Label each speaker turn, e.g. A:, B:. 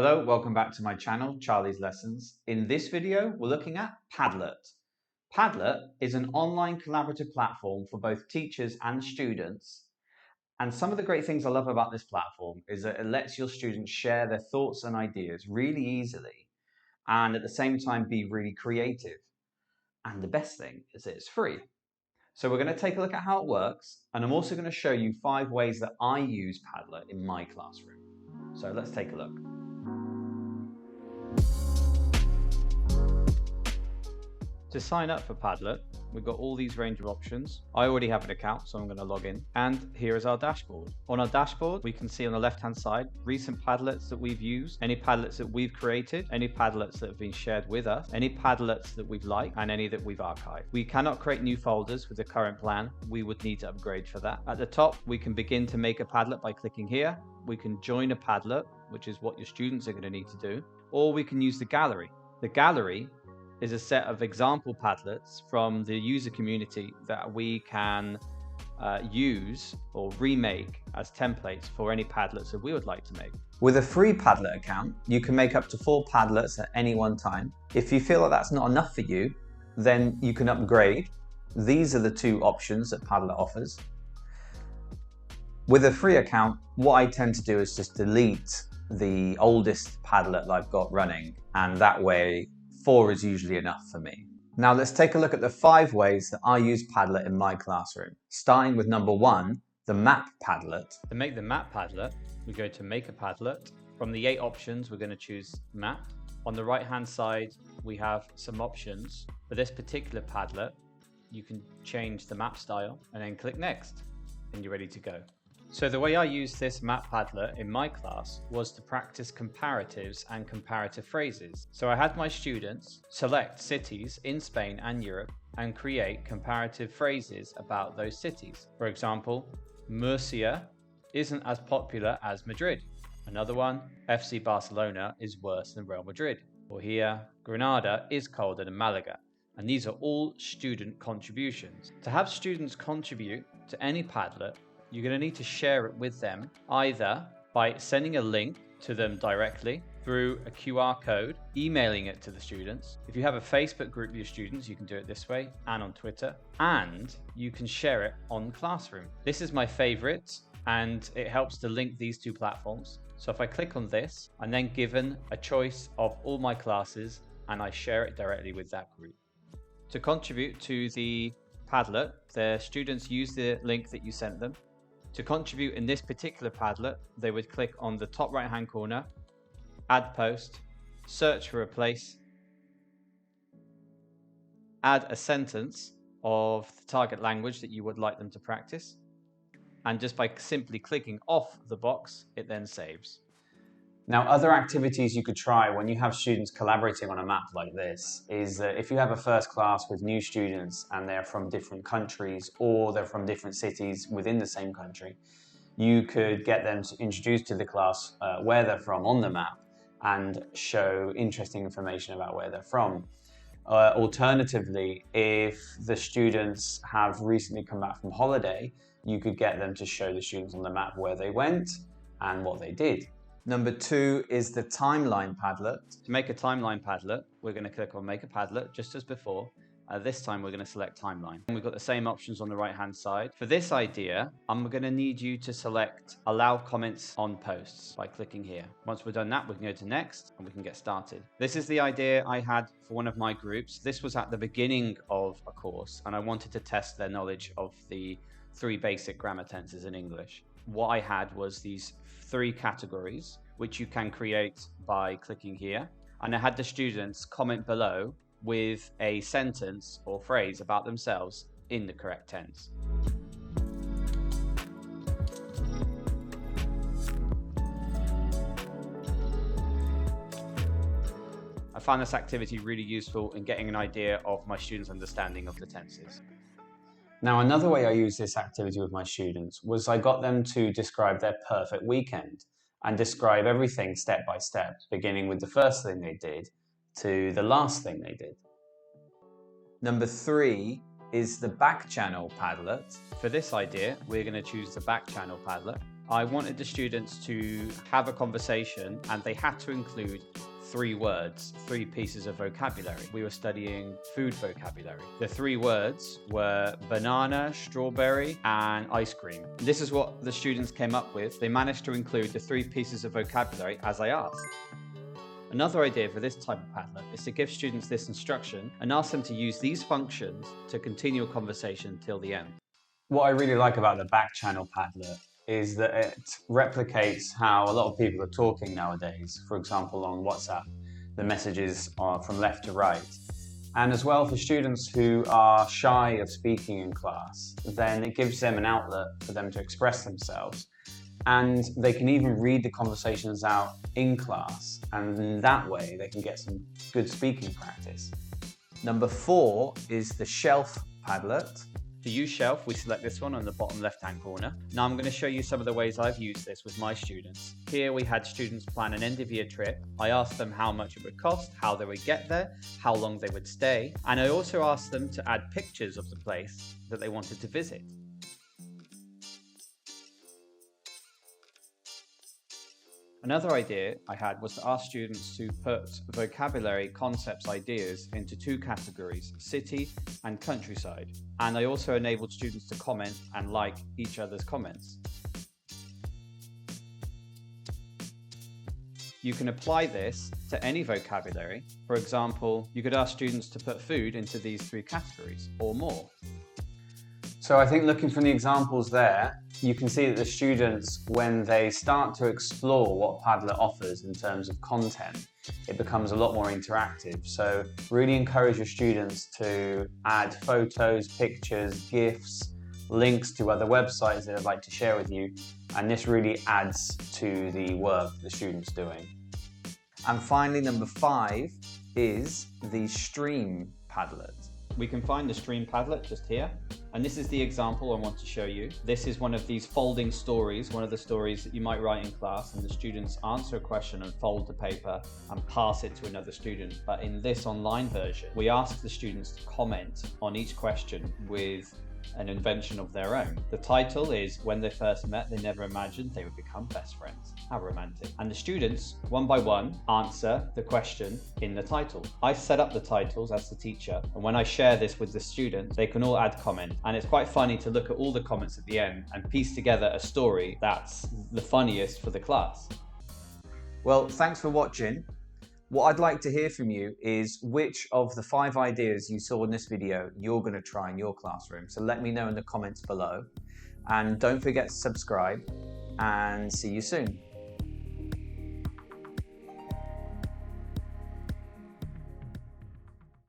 A: Hello, welcome back to my channel, Charlie's Lessons. In this video, we're looking at Padlet. Padlet is an online collaborative platform for both teachers and students. And some of the great things I love about this platform is that it lets your students share their thoughts and ideas really easily and at the same time be really creative. And the best thing is that it's free. So we're going to take a look at how it works, and I'm also going to show you 5 ways that I use Padlet in my classroom. So let's take a look. To sign up for Padlet, we've got all these range of options. I already have an account, so I'm going to log in. And here is our dashboard. On our dashboard, we can see on the left-hand side, recent Padlets that we've used, any Padlets that we've created, any Padlets that have been shared with us, any Padlets that we've liked, and any that we've archived. We cannot create new folders with the current plan. We would need to upgrade for that. At the top, we can begin to make a Padlet by clicking here. We can join a Padlet, which is what your students are going to need to do, or we can use the gallery. The gallery is a set of example Padlets from the user community that we can use or remake as templates for any Padlets that we would like to make. With a free Padlet account, you can make up to 4 Padlets at any one time. If you feel like that's not enough for you, then you can upgrade. These are the 2 options that Padlet offers. With a free account, what I tend to do is just delete the oldest Padlet that I've got running, and that way 4 is usually enough for me. Now let's take a look at the 5 ways that I use Padlet in my classroom, starting with number 1, the map Padlet. To make the map Padlet, we go to make a Padlet. From the 8 options, we're going to choose map. On the right hand side, we have some options. For this particular Padlet, you can change the map style and then click next, and you're ready to go. So the way I used this map Padlet in my class was to practice comparatives and comparative phrases. So I had my students select cities in Spain and Europe and create comparative phrases about those cities. For example, Murcia isn't as popular as Madrid. Another one, FC Barcelona is worse than Real Madrid. Or here, Granada is colder than Malaga. And these are all student contributions. To have students contribute to any Padlet, you're going to need to share it with them either by sending a link to them directly through a QR code, emailing it to the students. If you have a Facebook group with your students, you can do it this way, and on Twitter, and you can share it on Classroom. This is my favorite, and it helps to link these 2 platforms. So if I click on this, I'm then given a choice of all my classes, and I share it directly with that group. To contribute to the Padlet, the students use the link that you sent them. To contribute in this particular Padlet, they would click on the top right hand corner, add post, search for a place, add a sentence of the target language that you would like them to practice, and just by simply clicking off the box, it then saves. Now, other activities you could try when you have students collaborating on a map like this is that if you have a first class with new students and they're from different countries or they're from different cities within the same country, you could get them to introduce to the class where they're from on the map and show interesting information about where they're from. Alternatively, if the students have recently come back from holiday, you could get them to show the students on the map where they went and what they did. Number 2 is the timeline Padlet. To make a timeline Padlet, we're going to click on Make a Padlet, just as before. This time we're going to select Timeline. And we've got the same options on the right-hand side. For this idea, I'm going to need you to select Allow Comments on Posts by clicking here. Once we've done that, we can go to Next and we can get started. This is the idea I had for one of my groups. This was at the beginning of a course, and I wanted to test their knowledge of the 3 basic grammar tenses in English. What I had was these 3 categories, which you can create by clicking here. And I had the students comment below with a sentence or phrase about themselves in the correct tense. I found this activity really useful in getting an idea of my students' understanding of the tenses. Now, another way I used this activity with my students was I got them to describe their perfect weekend and describe everything step by step, beginning with the first thing they did to the last thing they did. Number 3 is the back channel Padlet. For this idea, we're going to choose the back channel Padlet.
B: I wanted the students to have a conversation and they had to include 3 words, 3 pieces of vocabulary. We were studying food vocabulary. The 3 words were banana, strawberry, and ice cream. This is what the students came up with. They managed to include the 3 pieces of vocabulary as I asked. Another idea for this type of Padlet is to give students this instruction and ask them to use these functions to continue a conversation till the end.
A: What I really like about the back channel Padlet is that it replicates how a lot of people are talking nowadays. For example, on WhatsApp, the messages are from left to right. And as well for students who are shy of speaking in class, then it gives them an outlet for them to express themselves. And they can even read the conversations out in class, and in that way they can get some good speaking practice. Number 4 is the shelf Padlet.
B: To use shelf, we select this one on the bottom left-hand corner. Now I'm going to show you some of the ways I've used this with my students. Here we had students plan an end-of-year trip. I asked them how much it would cost, how they would get there, how long they would stay, and I also asked them to add pictures of the place that they wanted to visit. Another idea I had was to ask students to put vocabulary, concepts, ideas into 2 categories, city and countryside. And I also enabled students to comment and like each other's comments. You can apply this to any vocabulary. For example, you could ask students to put food into these 3 categories or more.
A: So I think looking from the examples there, you can see that the students, when they start to explore what Padlet offers in terms of content, it becomes a lot more interactive. So really encourage your students to add photos, pictures, GIFs, links to other websites that they'd like to share with you. And this really adds to the work the student's doing. And finally, number 5 is the stream Padlet.
B: We can find the stream Padlet just here. And this is the example I want to show you. This is one of these folding stories, one of the stories that you might write in class, and the students answer a question and fold the paper and pass it to another student. But in this online version, we ask the students to comment on each question with an invention of their own. The title is When They First Met, They Never Imagined They Would Become Best Friends. How romantic. And the students, one by one, answer the question in the title. I set up the titles as the teacher, and when I share this with the students, they can all add comment. And it's quite funny to look at all the comments at the end and piece together a story that's the funniest for the class.
A: Well, thanks for watching. What I'd like to hear from you is which of the 5 ideas you saw in this video you're going to try in your classroom. So let me know in the comments below. And don't forget to subscribe, and see you soon.